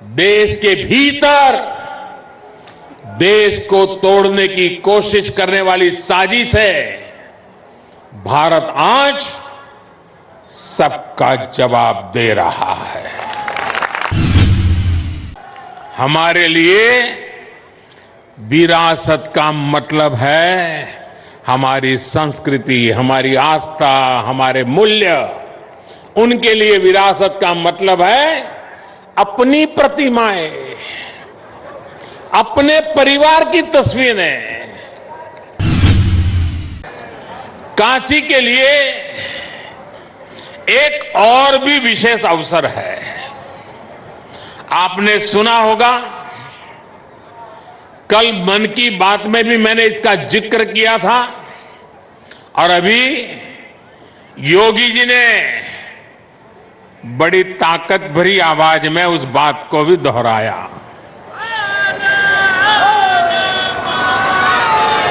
देश के भीतर देश को तोड़ने की कोशिश करने वाली साजिश है। भारत आज सबका जवाब दे रहा है। हमारे लिए विरासत का मतलब है हमारी संस्कृति, हमारी आस्था, हमारे मूल्य। उनके लिए विरासत का मतलब है अपनी प्रतिमाएं, अपने परिवार की तस्वीरें। काशी के लिए एक और भी विशेष अवसर है। आपने सुना होगा, कल मन की बात में भी मैंने इसका जिक्र किया था और अभी योगी जी ने बड़ी ताकत भरी आवाज में उस बात को भी दोहराया।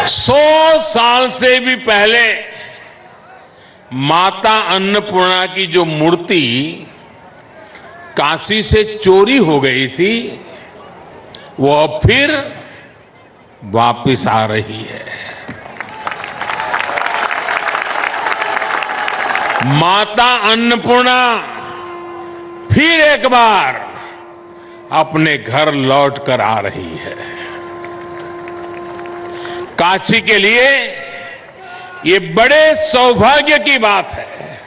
100 साल से भी पहले माता अन्नपूर्णा की जो मूर्ति काशी से चोरी हो गई थी, वो अब फिर वापिस आ रही है। माता अन्नपूर्णा फिर एक बार अपने घर लौट कर आ रही है। काशी के लिए ये बड़े सौभाग्य की बात है।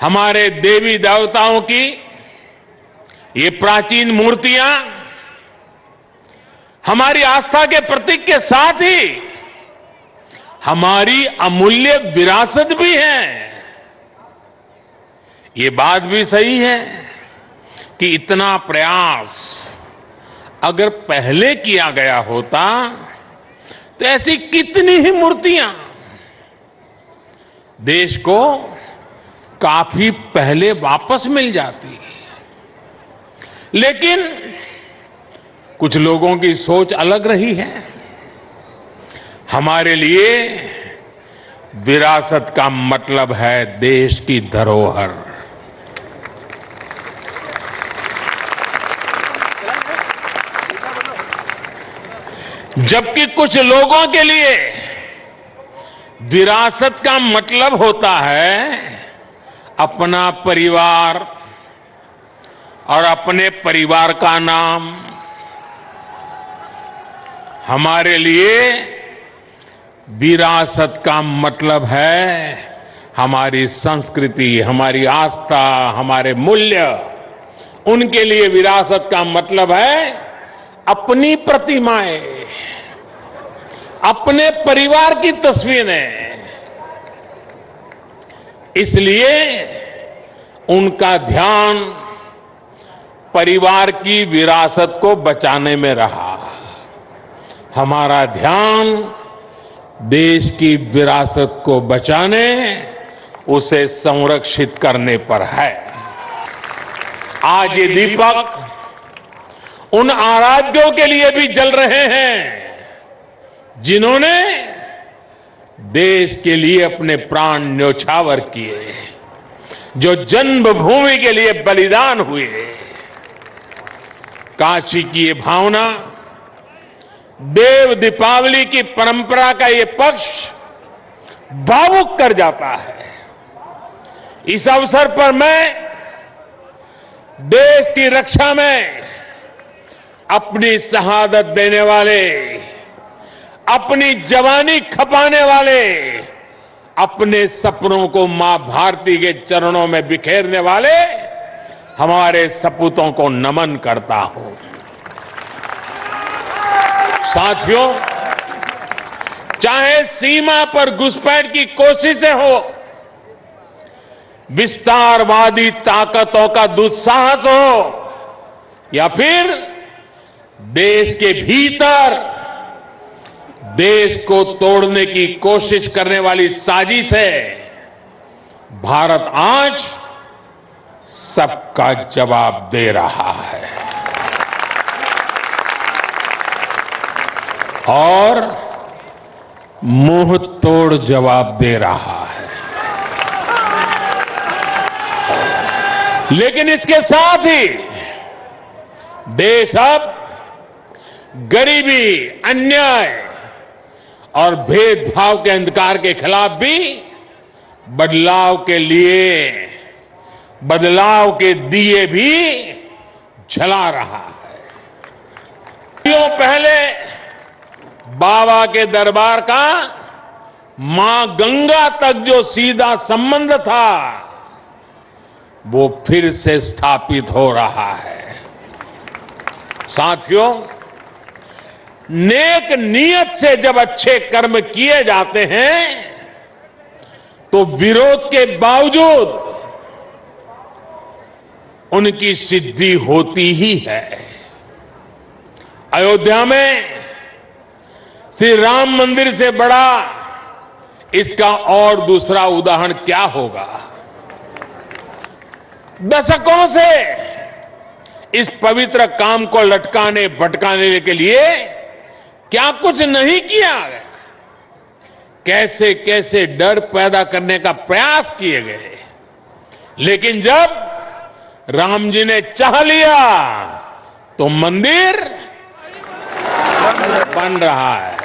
हमारे देवी देवताओं की ये प्राचीन मूर्तियां हमारी आस्था के प्रतीक के साथ ही हमारी अमूल्य विरासत भी है। ये बात भी सही है कि इतना प्रयास अगर पहले किया गया होता तो ऐसी कितनी ही मूर्तियां देश को काफी पहले वापस मिल जाती। लेकिन कुछ लोगों की सोच अलग रही है। हमारे लिए विरासत का मतलब है देश की धरोहर। जबकि कुछ लोगों के लिए विरासत का मतलब होता है अपना परिवार और अपने परिवार का नाम। हमारे लिए विरासत का मतलब है हमारी संस्कृति, हमारी आस्था, हमारे मूल्य। उनके लिए विरासत का मतलब है अपनी प्रतिमाएं, अपने परिवार की तस्वीरें। इसलिए उनका ध्यान परिवार की विरासत को बचाने में रहा। हमारा ध्यान देश की विरासत को बचाने, उसे संरक्षित करने पर है। आज ये दीपक उन आराध्यों के लिए भी जल रहे हैं जिन्होंने देश के लिए अपने प्राण न्योछावर किए, जो जन्मभूमि के लिए बलिदान हुए। काशी की ये भावना, देव दीपावली की परंपरा का ये पक्ष भावुक कर जाता है। इस अवसर पर मैं देश की रक्षा में अपनी शहादत देने वाले, अपनी जवानी खपाने वाले, अपने सपनों को मां भारती के चरणों में बिखेरने वाले हमारे सपूतों को नमन करता हूं। साथियों, चाहे सीमा पर घुसपैठ की कोशिशें हो, विस्तारवादी ताकतों का दुस्साहस हो, या फिर देश के भीतर देश को तोड़ने की कोशिश करने वाली साजिश है, भारत आज सबका जवाब दे रहा है। और मुंह तोड़ जवाब दे रहा है। लेकिन इसके साथ ही देश अब गरीबी, अन्याय और भेदभाव के अंधकार के खिलाफ भी बदलाव के लिए बदलाव के दिए भी जला रहा है। सदियों पहले बाबा के दरबार का मां गंगा तक जो सीधा संबंध था वो फिर से स्थापित हो रहा है। साथियों, नेक नियत से जब अच्छे कर्म किए जाते हैं तो विरोध के बावजूद उनकी सिद्धि होती ही है। अयोध्या में श्री राम मंदिर से बड़ा इसका और दूसरा उदाहरण क्या होगा। दशकों से इस पवित्र काम को लटकाने भटकाने के लिए क्या कुछ नहीं किया गया, कैसे कैसे डर पैदा करने का प्रयास किए गए, लेकिन जब राम जी ने चाह लिया तो मंदिर बन रहा है।